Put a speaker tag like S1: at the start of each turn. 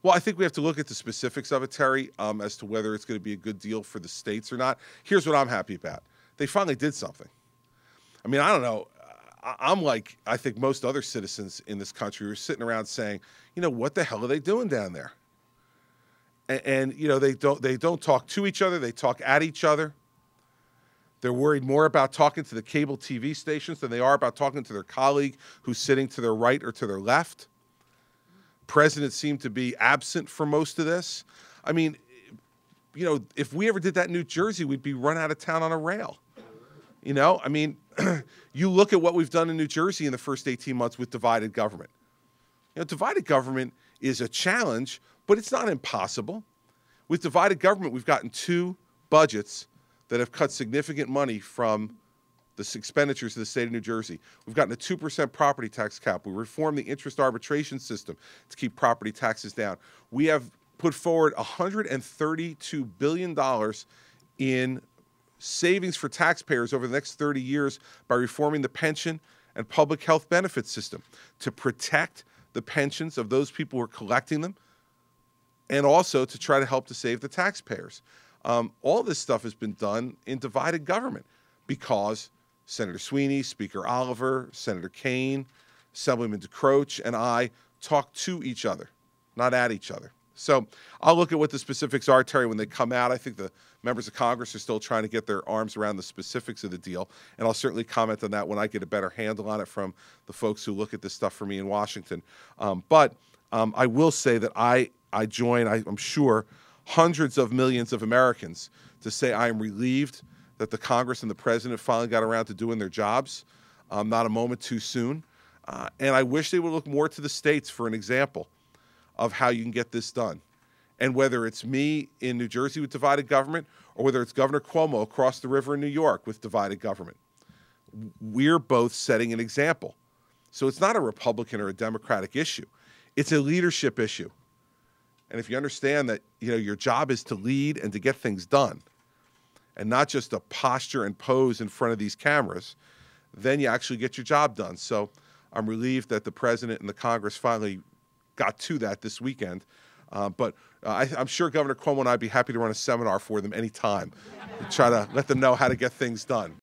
S1: Well, I think we have to look at the specifics of it, Terry, as to whether it's going to be a good deal for the states or not. Here's what I'm happy about. They finally did something. I mean, I don't know. I'm like, I think most other citizens in this country are sitting around saying, you know, what the hell are they doing down there? And you know, they don't talk to each other. They talk at each other. They're worried more about talking to the cable TV stations than they are about talking to their colleague who's sitting to their right or to their left. Presidents seem to be absent for most of this. I mean, you know, if we ever did that in New Jersey, we'd be run out of town on a rail. You know, I mean, you look at what we've done in New Jersey in the first 18 months with divided government. You know, divided government is a challenge, but it's not impossible. With divided government, we've gotten 2 budgets that have cut significant money from the expenditures of the state of New Jersey. We've gotten a 2% property tax cap. We reformed the interest arbitration system to keep property taxes down. We have put forward $132 billion in savings for taxpayers over the next 30 years by reforming the pension and public health benefit system to protect the pensions of those people who are collecting them and also to try to help to save the taxpayers. All this stuff has been done in divided government because Senator Sweeney, Speaker Oliver, Senator Kean, Assemblyman DeCroce and I talk to each other, not at each other. So I'll look at what the specifics are, Terry, when they come out. I think the members of Congress are still trying to get their arms around the specifics of the deal, and I'll certainly comment on that when I get a better handle on it from the folks who look at this stuff for me in Washington. But I will say that I join, I'm sure, hundreds of millions of Americans to say I am relieved that the Congress and the President finally got around to doing their jobs, not a moment too soon. And I wish they would look more to the states for an example of how you can get this done. And whether it's me in New Jersey with divided government or whether it's Governor Cuomo across the river in New York with divided government, we're both setting an example. So it's not a Republican or a Democratic issue. It's a leadership issue. And if you understand that, you know, your job is to lead and to get things done and not just to posture and pose in front of these cameras, then you actually get your job done. So I'm relieved that the President and the Congress finally got to that this weekend. But I'm sure Governor Cuomo and I would be happy to run a seminar for them anytime to try to let them know how to get things done.